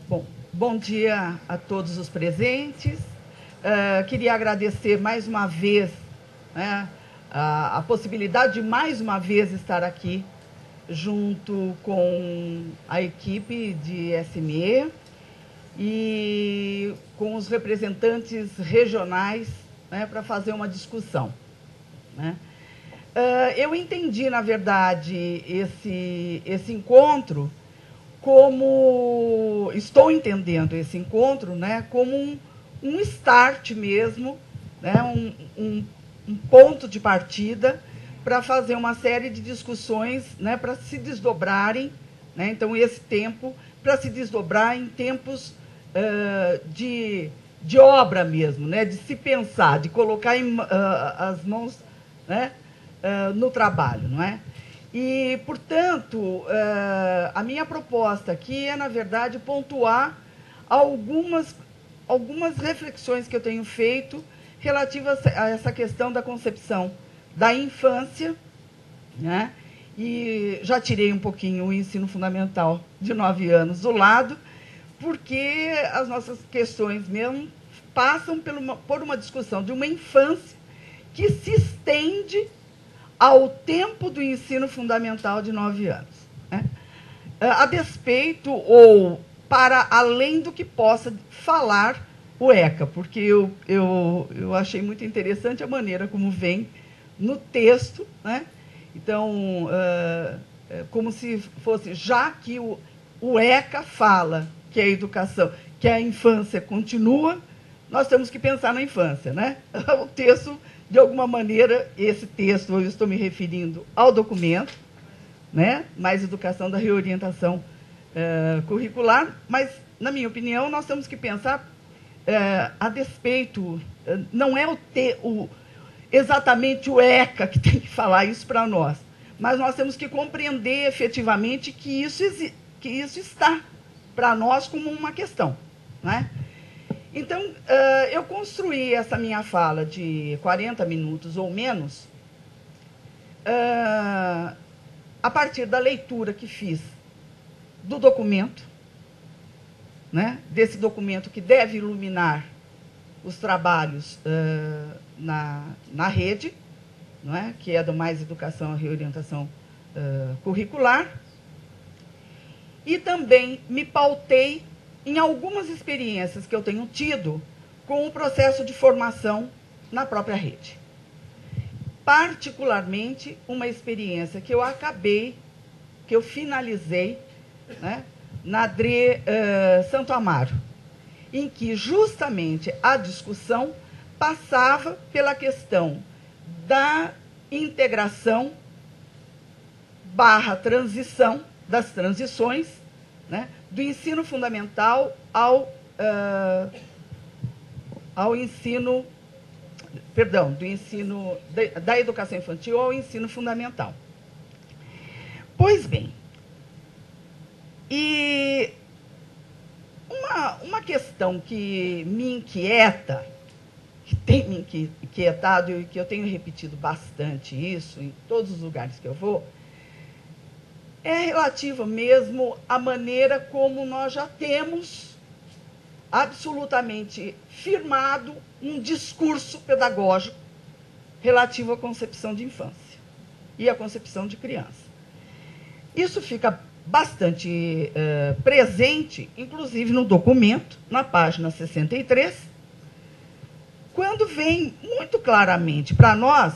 Bom dia a todos os presentes. Queria agradecer mais uma vez, né, a possibilidade de mais uma vez estar aqui junto com a equipe de SME e com os representantes regionais, né, para fazer uma discussão, né? Eu entendi, na verdade, esse encontro como... Estou entendendo esse encontro, né, como um start mesmo, né, um ponto de partida para fazer uma série de discussões, né, para se desdobrarem, né, então, esse tempo, para se desdobrar em tempos de obra mesmo, né, de se pensar, de colocar as mãos, né, no trabalho, não é? E, portanto, a minha proposta aqui é, na verdade, pontuar algumas reflexões que eu tenho feito relativas a essa questão da concepção da infância, né? E já tirei um pouquinho o ensino fundamental de 9 anos do lado, porque as nossas questões mesmo passam por uma discussão de uma infância que se estende ao tempo do ensino fundamental de 9 anos, né? A despeito ou para além do que possa falar o ECA, porque eu achei muito interessante a maneira como vem no texto, né? Então, como se fosse, já que o ECA fala que a educação, que a infância continua, nós temos que pensar na infância, né? O texto, de alguma maneira, esse texto, eu estou me referindo ao documento, né? Mais educação da reorientação curricular, mas, na minha opinião, nós temos que pensar a despeito, não é exatamente o ECA que tem que falar isso para nós, mas nós temos que compreender efetivamente que isso está para nós como uma questão, né? Então, eu construí essa minha fala de 40 minutos ou menos a partir da leitura que fiz do documento, né, desse documento que deve iluminar os trabalhos na rede, não é, que é do Mais Educação e Reorientação Curricular, e também me pautei em algumas experiências que eu tenho tido com o processo de formação na própria rede. Particularmente, uma experiência que eu finalizei, né, na DRE Santo Amaro, em que justamente a discussão passava pela questão da integração / transição, das transições, né, do ensino fundamental ao ensino, perdão, da educação infantil ao ensino fundamental. Pois bem, e uma questão que me inquieta, que tem me inquietado e que eu tenho repetido bastante isso em todos os lugares que eu vou, é relativa mesmo à maneira como nós já temos absolutamente firmado um discurso pedagógico relativo à concepção de infância e à concepção de criança. Isso fica bastante presente, inclusive no documento, na página 63, quando vem muito claramente para nós,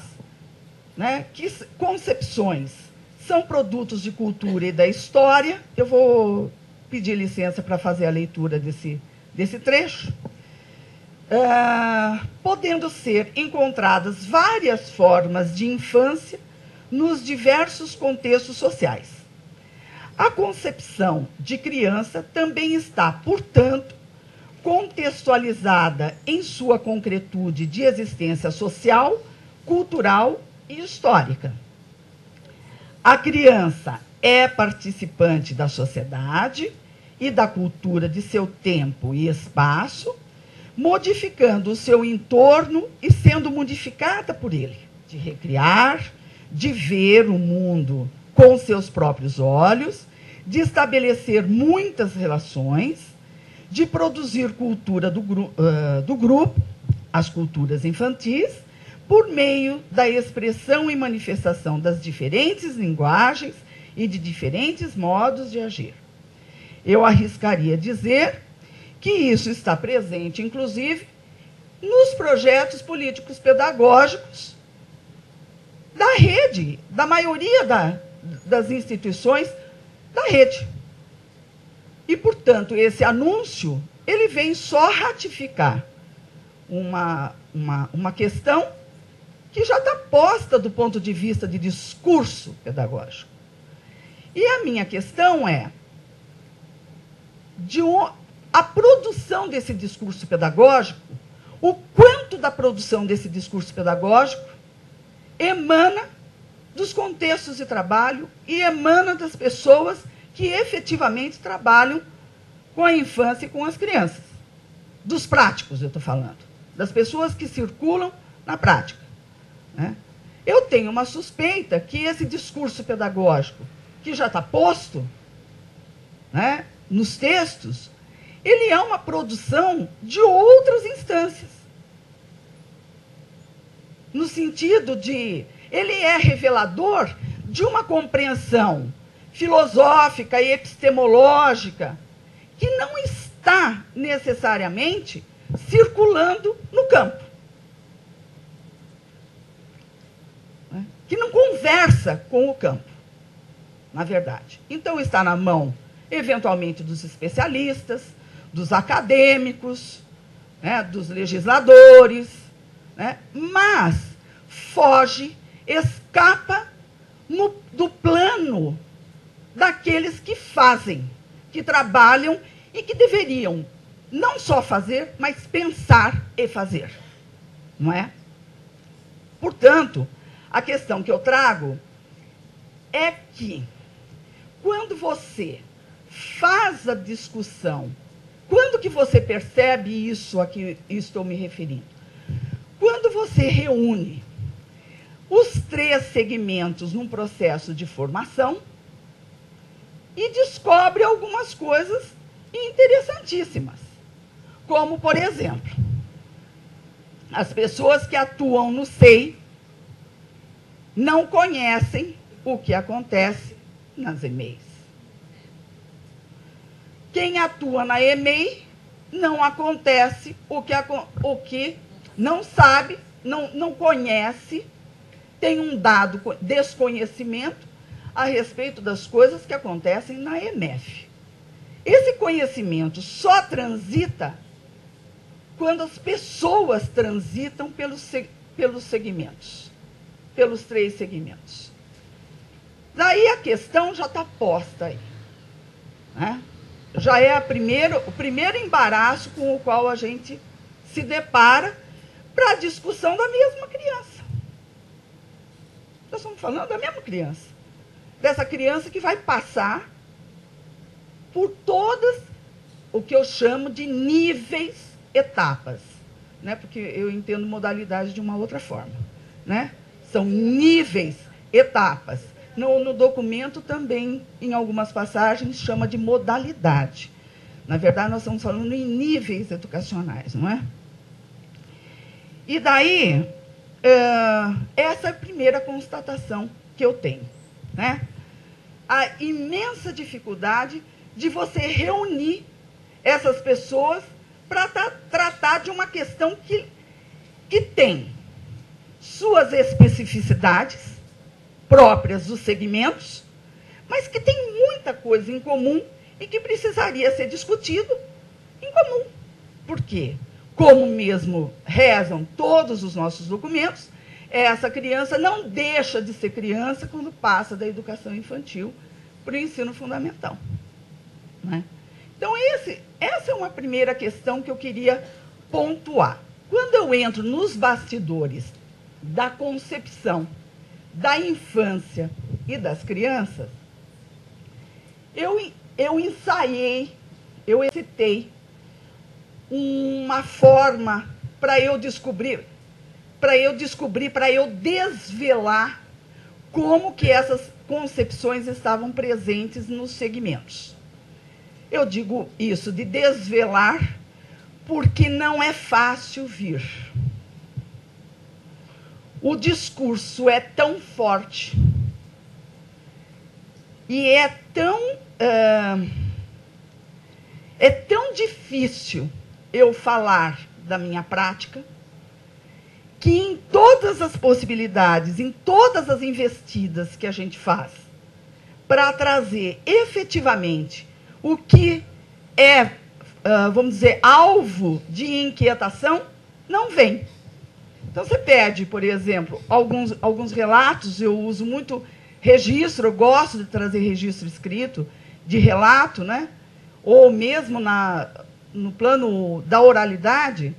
né, que concepções são produtos de cultura e da história. Eu vou pedir licença para fazer a leitura desse trecho. Podendo ser encontradas várias formas de infância nos diversos contextos sociais. A concepção de criança também está, portanto, contextualizada em sua concretude de existência social, cultural e histórica. A criança é participante da sociedade e da cultura de seu tempo e espaço, modificando o seu entorno e sendo modificada por ele, de recriar, de ver o mundo com seus próprios olhos, de estabelecer muitas relações, de produzir cultura do grupo, as culturas infantis, por meio da expressão e manifestação das diferentes linguagens e de diferentes modos de agir. Eu arriscaria dizer que isso está presente, inclusive, nos projetos políticos pedagógicos da rede, da maioria das instituições da rede. E, portanto, esse anúncio, ele vem só ratificar uma questão que já está posta do ponto de vista de discurso pedagógico. E a minha questão é, a produção desse discurso pedagógico, o quanto da produção desse discurso pedagógico emana dos contextos de trabalho e emana das pessoas que efetivamente trabalham com a infância e com as crianças. Dos práticos, eu estou falando. Das pessoas que circulam na prática. Né? Eu tenho uma suspeita que esse discurso pedagógico, que já está posto, né, nos textos, ele é uma produção de outras instâncias. No sentido de, ele é revelador de uma compreensão filosófica e epistemológica que não está necessariamente circulando no campo. Que não conversa com o campo, na verdade. Então, está na mão, eventualmente, dos especialistas, dos acadêmicos, né, dos legisladores, né, mas foge, escapa do plano daqueles que fazem, que trabalham e que deveriam não só fazer, mas pensar e fazer. Não é? Portanto, a questão que eu trago é que, quando você faz a discussão, quando que você percebe isso a que estou me referindo? Quando você reúne os 3 segmentos num processo de formação e descobre algumas coisas interessantíssimas. Como, por exemplo, as pessoas que atuam no SEI não conhecem o que acontece nas EMEIs. Quem atua na EMEI não acontece o que não sabe, não conhece, tem um dado desconhecimento a respeito das coisas que acontecem na EMEF. Esse conhecimento só transita quando as pessoas transitam pelos segmentos, pelos 3 segmentos. Daí a questão já está posta aí. Né? Já é o primeiro embaraço com o qual a gente se depara para a discussão da mesma criança. Nós estamos falando da mesma criança. Dessa criança que vai passar por todas o que eu chamo de níveis, etapas. Né? Porque eu entendo modalidade de uma outra forma. Né? São níveis, etapas. No documento também, em algumas passagens, chama de modalidade. Na verdade, nós estamos falando em níveis educacionais, não é? E daí, essa é a primeira constatação que eu tenho. Né? A imensa dificuldade de você reunir essas pessoas para tratar de uma questão que tem suas especificidades próprias dos segmentos, mas que tem muita coisa em comum e que precisaria ser discutido em comum. Por quê? Como mesmo rezam todos os nossos documentos, essa criança não deixa de ser criança quando passa da educação infantil para o ensino fundamental. Né? Então, essa é uma primeira questão que eu queria pontuar. Quando eu entro nos bastidores da concepção da infância e das crianças, eu ensaiei, eu excitei uma forma para eu desvelar como que essas concepções estavam presentes nos segmentos. Eu digo isso de desvelar, porque não é fácil vir. O discurso é tão forte e é tão difícil eu falar da minha prática, que em todas as possibilidades, em todas as investidas que a gente faz, para trazer efetivamente o que é, vamos dizer, alvo de inquietação, não vem. Então, você pede, por exemplo, alguns relatos, eu uso muito registro, eu gosto de trazer registro escrito de relato, né? Ou mesmo no plano da oralidade,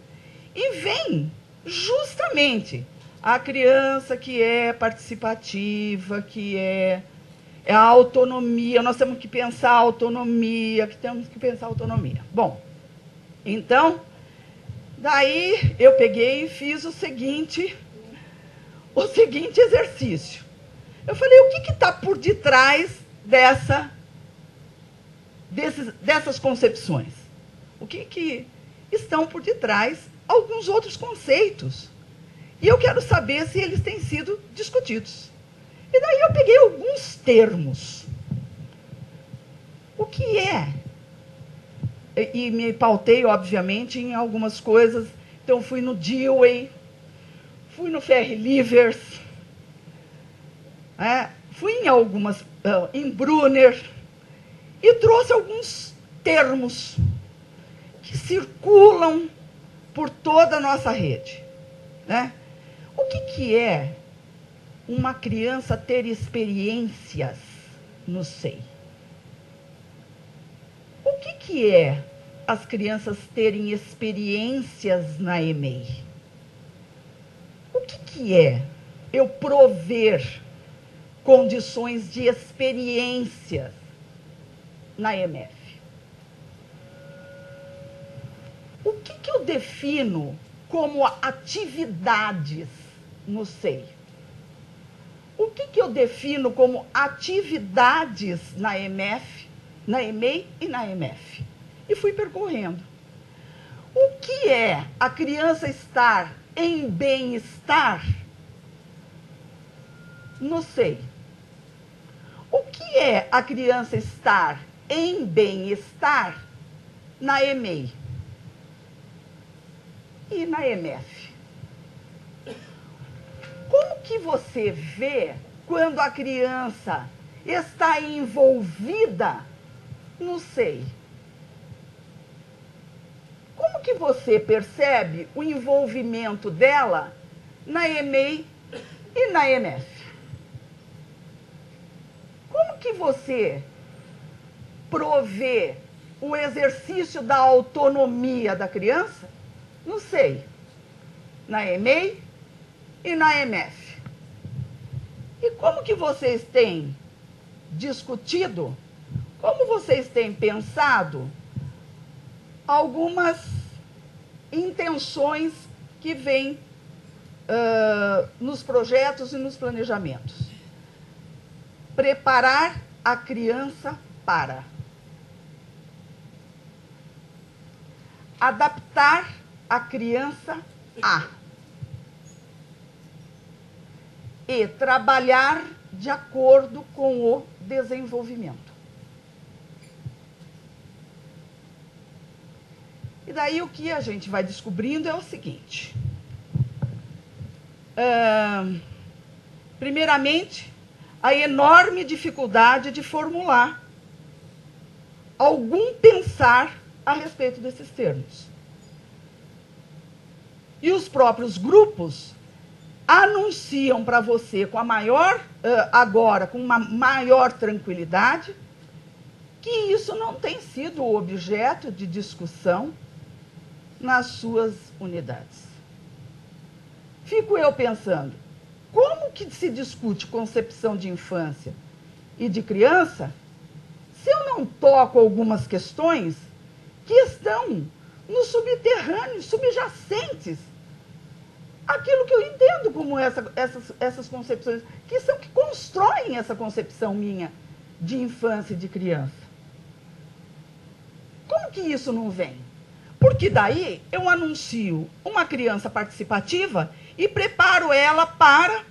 e vem justamente a criança que é participativa, que é a autonomia, nós temos que pensar a autonomia, Bom, então, daí eu peguei e fiz o seguinte exercício. Eu falei, o que está por detrás dessas concepções? O que estão por detrás alguns outros conceitos? E eu quero saber se eles têm sido discutidos. E daí eu peguei alguns termos. O que é? E me pautei, obviamente, em algumas coisas. Então, fui no Dewey, fui no Ferry Livers, fui em Brunner, e trouxe alguns termos que circulam por toda a nossa rede. Né? O que é uma criança ter experiências no SEI? O que é as crianças terem experiências na EMEI? O que é eu prover condições de experiências na EMF? O que eu defino como atividades no SEI? O que eu defino como atividades na EMF, na EMEI e na EMF? E fui percorrendo. O que é a criança estar em bem-estar no SEI? O que é a criança estar em bem-estar na EMEI e na EMF? Como que você vê quando a criança está envolvida no SEI? Como que você percebe o envolvimento dela na EMEI e na EMF? Como que você provê o exercício da autonomia da criança no SEI, na EMEI e na EMF? E como que vocês têm discutido, como vocês têm pensado algumas intenções que vêm nos projetos e nos planejamentos? Preparar a criança para adaptar a criança a e trabalhar de acordo com o desenvolvimento. E daí o que a gente vai descobrindo é o seguinte. Primeiramente, a enorme dificuldade de formular algum pensar a respeito desses termos. E os próprios grupos anunciam para você com uma maior tranquilidade, que isso não tem sido objeto de discussão nas suas unidades. Fico eu pensando, como que se discute concepção de infância e de criança se eu não toco algumas questões que estão no subterrâneo, subjacentes, aquilo que eu entendo como essas concepções, que constroem essa concepção minha de infância e de criança. que isso não vem? Porque daí eu anuncio uma criança participativa e preparo ela para...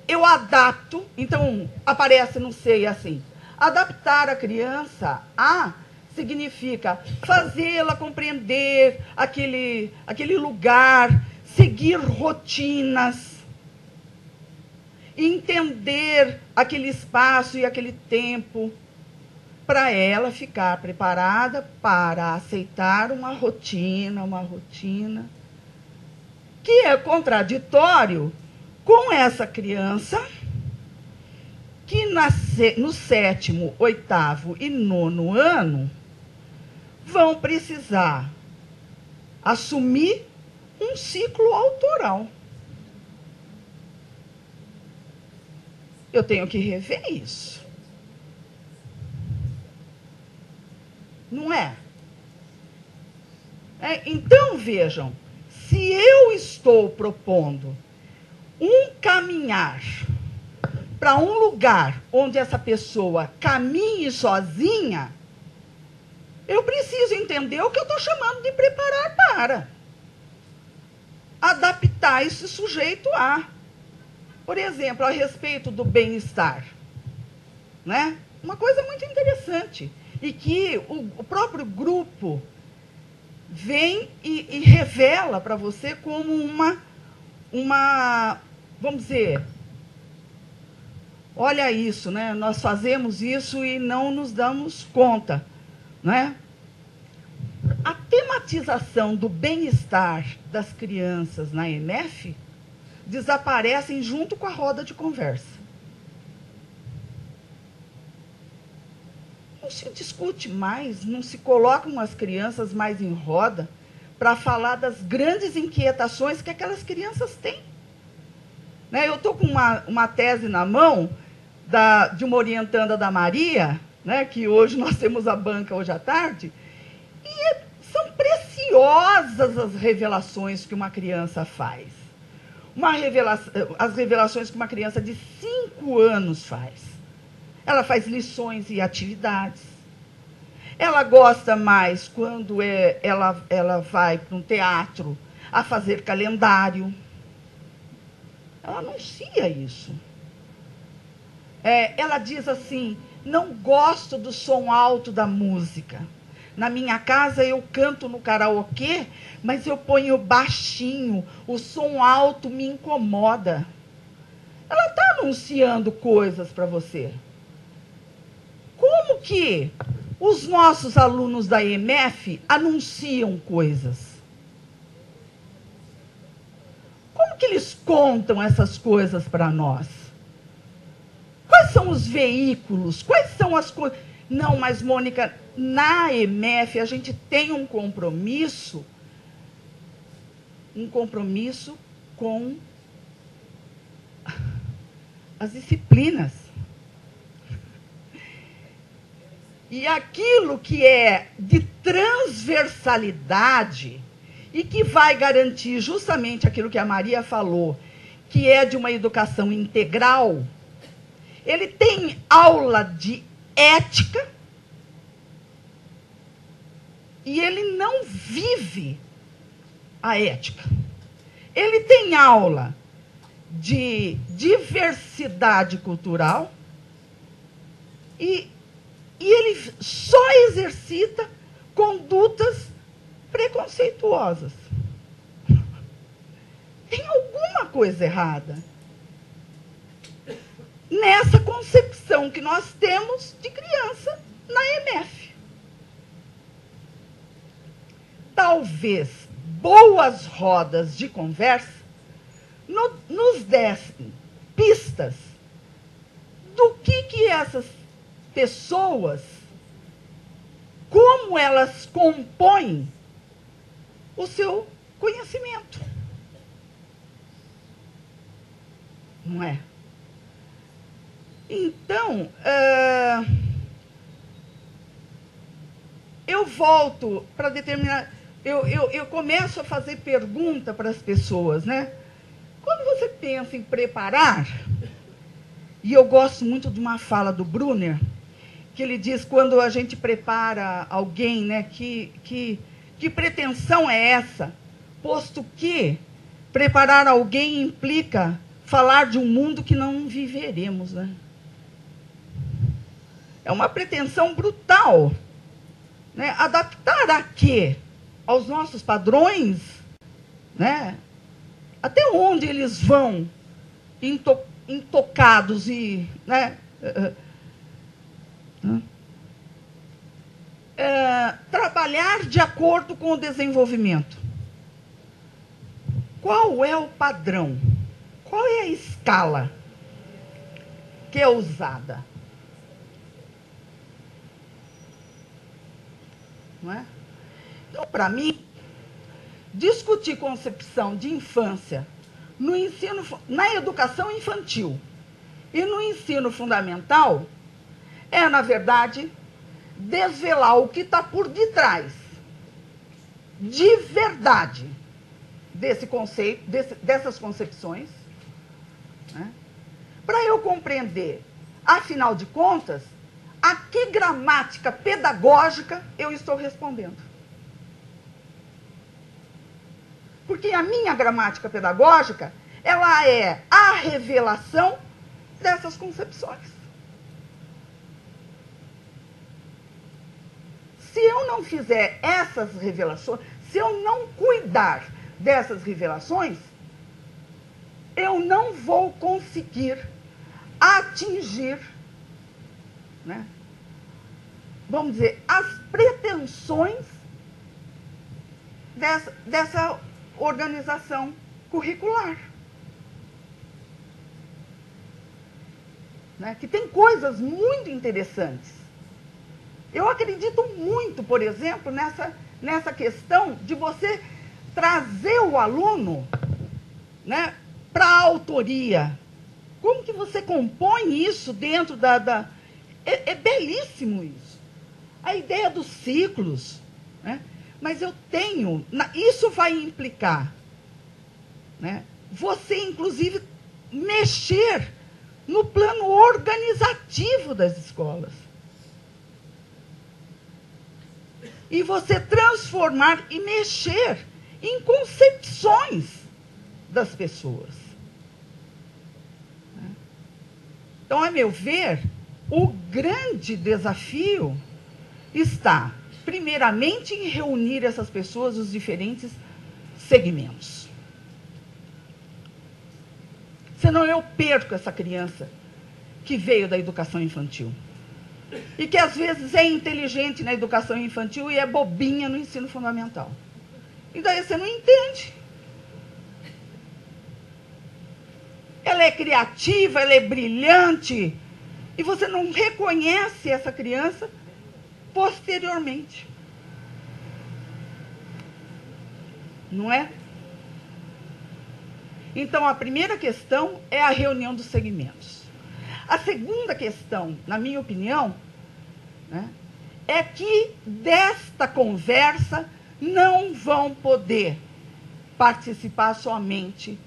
Eu adapto, então aparece no SEI assim, adaptar a criança a significa fazê-la compreender aquele lugar, seguir rotinas, entender aquele espaço e aquele tempo, para ela ficar preparada para aceitar uma rotina que é contraditório com essa criança que no 7º, 8º e 9º ano vão precisar assumir um ciclo autoral. Eu tenho que rever isso. Não é? Então, vejam, se eu estou propondo um caminhar para um lugar onde essa pessoa caminhe sozinha, eu preciso entender o que eu estou chamando de preparar para. Adaptar esse sujeito a. Por exemplo, a respeito do bem-estar. Né? Uma coisa muito interessante. E que o próprio grupo vem e revela para você como uma, vamos dizer, olha isso, né? Nós fazemos isso e não nos damos conta. Né? A tematização do bem-estar das crianças na EMF desaparecem junto com a roda de conversa. Não se discute mais, não se colocam as crianças mais em roda para falar das grandes inquietações que aquelas crianças têm. Né? Eu estou com uma tese na mão de uma orientanda da Maria, né, que hoje nós temos a banca hoje à tarde, e são preciosas as revelações que uma criança faz. As revelações que uma criança de 5 anos faz. Ela faz lições e atividades. Ela gosta mais quando ela vai para um teatro a fazer calendário. Ela anuncia isso. Ela diz assim, não gosto do som alto da música. Na minha casa eu canto no karaokê, mas eu ponho baixinho, o som alto me incomoda. Ela está anunciando coisas para você. Como que os nossos alunos da EMF anunciam coisas? Como que eles contam essas coisas para nós? Quais são os veículos? Quais são as coisas? Não, mas, Mônica, na EMF a gente tem um compromisso com as disciplinas. E aquilo que é de transversalidade e que vai garantir justamente aquilo que a Maria falou, que é de uma educação integral, ele tem aula de ética e ele não vive a ética. Ele tem aula de diversidade cultural e ele só exercita condutas preconceituosas. Tem alguma coisa errada nessa concepção que nós temos de criança na EMF. Talvez boas rodas de conversa nos dessem pistas do que essas pessoas, como elas compõem o seu conhecimento. Não é? Então, eu volto para determinar... Eu começo a fazer pergunta para as pessoas, né? Quando você pensa em preparar, e eu gosto muito de uma fala do Brunner, que ele diz quando a gente prepara alguém, né, que pretensão é essa? Posto que preparar alguém implica falar de um mundo que não viveremos, né? É uma pretensão brutal, né? Adaptar a quê? Aos nossos padrões, né? Até onde eles vão intocados e, né? Trabalhar de acordo com o desenvolvimento. Qual é o padrão? Qual é a escala que é usada? Não é? Então, para mim, discutir concepção de infância no ensino, na educação infantil e no ensino fundamental é, na verdade, desvelar o que está por detrás, de verdade, desse conceito, dessas concepções, né? Para eu compreender, afinal de contas, a que gramática pedagógica eu estou respondendo. Porque a minha gramática pedagógica, ela é a revelação dessas concepções. Se eu não fizer essas revelações, se eu não cuidar dessas revelações, eu não vou conseguir atingir, né, vamos dizer, as pretensões dessa organização curricular. Né, que tem coisas muito interessantes. Eu acredito muito, por exemplo, nessa questão de você trazer o aluno, né, para a autoria. Como que você compõe isso dentro É belíssimo isso. A ideia dos ciclos. Né? Mas eu tenho... Isso vai implicar, né, você, inclusive, mexer no plano organizativo das escolas. E você transformar e mexer em concepções das pessoas. Então, a meu ver, o grande desafio está, primeiramente, em reunir essas pessoas dos diferentes segmentos. Senão eu perco essa criança que veio da educação infantil. E que, às vezes, é inteligente na educação infantil e é bobinha no ensino fundamental. E daí você não entende. Ela é criativa, ela é brilhante, e você não reconhece essa criança posteriormente. Não é? Então, a primeira questão é a reunião dos segmentos. A segunda questão, na minha opinião, né, é que desta conversa não vão poder participar somente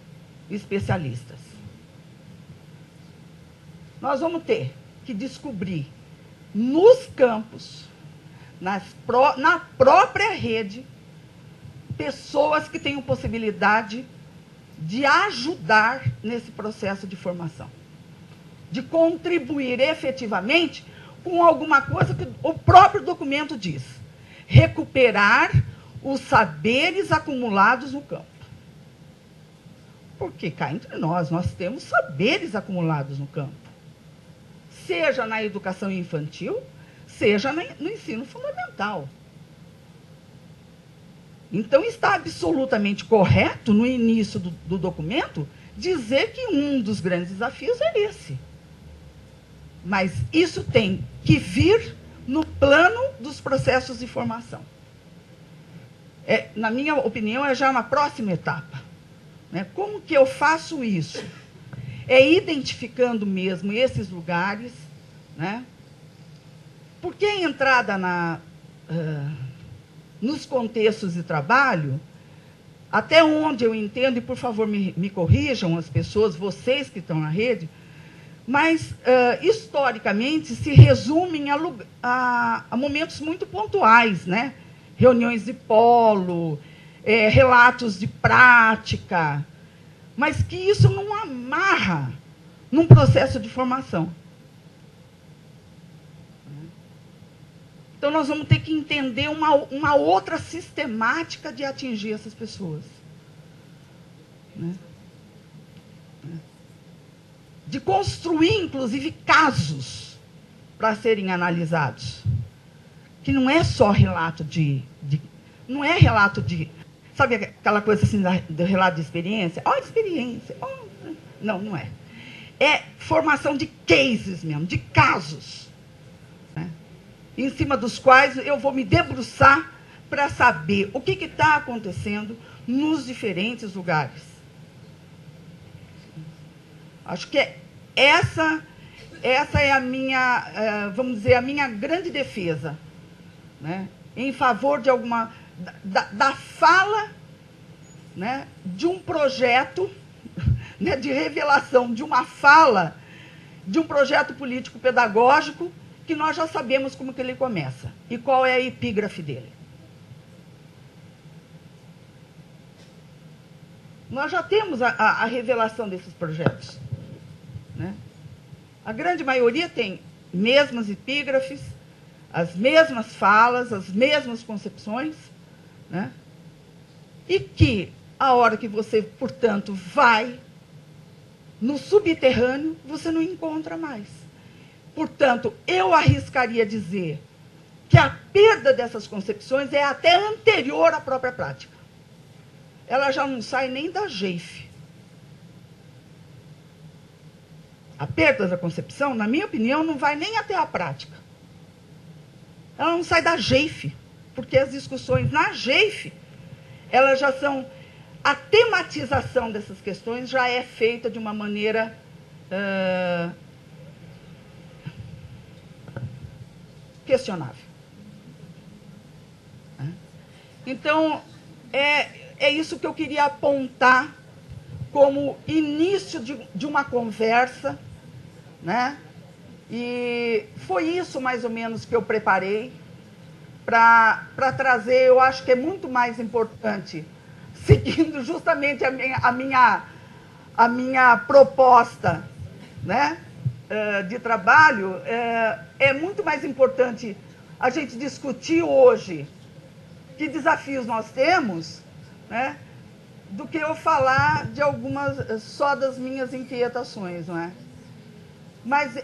especialistas. Nós vamos ter que descobrir nos campos, na própria rede, pessoas que tenham possibilidade de ajudar nesse processo de formação, de contribuir efetivamente com alguma coisa que o próprio documento diz: recuperar os saberes acumulados no campo. Porque cá entre nós temos saberes acumulados no campo, seja na educação infantil, seja no ensino fundamental. Então, está absolutamente correto, no início do documento, dizer que um dos grandes desafios é esse. Mas isso tem que vir no plano dos processos de formação. Na minha opinião, é já na próxima etapa. Né? Como que eu faço isso? É identificando mesmo esses lugares, né? Porque a entrada nos contextos de trabalho, até onde eu entendo, e por favor me corrijam as pessoas, vocês que estão na rede, mas, historicamente, se resumem a momentos muito pontuais, né? Reuniões de polo, relatos de prática, mas que isso não amarra num processo de formação. Então, nós vamos ter que entender uma outra sistemática de atingir essas pessoas. Né? De construir, inclusive, casos para serem analisados. Que não é só relato não é relato de... Sabe aquela coisa assim do relato de experiência? Ó, experiência. Não, não é. É formação de cases mesmo, de casos. Né? Em cima dos quais eu vou me debruçar para saber o que está acontecendo nos diferentes lugares. Acho que essa é a minha, vamos dizer, a minha grande defesa, né, em favor de da fala, né, de um projeto, né, de revelação de uma fala, de um projeto político-pedagógico que nós já sabemos como que ele começa e qual é a epígrafe dele. Nós já temos a revelação desses projetos. Né? A grande maioria tem mesmas epígrafes, as mesmas falas, as mesmas concepções, né? E que, a hora que você, portanto, vai no subterrâneo, você não encontra mais. Portanto, eu arriscaria dizer que a perda dessas concepções é até anterior à própria prática. Ela já não sai nem da GEIF. A perda da concepção, na minha opinião, não vai nem até a prática. Ela não sai da GEIF, porque as discussões na GEIF, elas já são... A tematização dessas questões já é feita de uma maneira questionável. Então, é isso que eu queria apontar como início de uma conversa, né? E foi isso, mais ou menos, que eu preparei para trazer. Eu acho que é muito mais importante, seguindo justamente a minha proposta, né, de trabalho, é muito mais importante a gente discutir hoje que desafios nós temos, né, do que eu falar de algumas, só das minhas inquietações, não é? Mas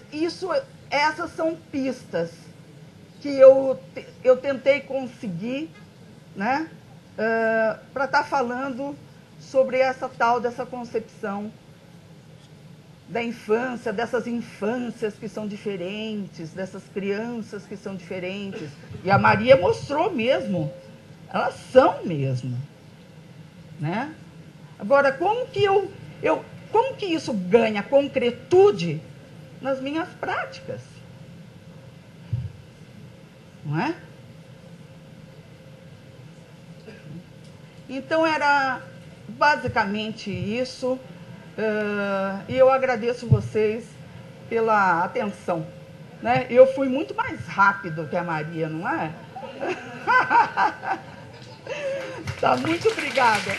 essas são pistas que eu tentei conseguir, né, para estar falando sobre dessa concepção da infância, dessas infâncias que são diferentes, dessas crianças que são diferentes. E a Maria mostrou mesmo, elas são mesmo. Né? Agora, como que isso ganha concretude nas minhas práticas? Não é? Então, era basicamente isso. E eu agradeço vocês pela atenção. Né? Eu fui muito mais rápido que a Maria, não é? Tá, muito obrigada.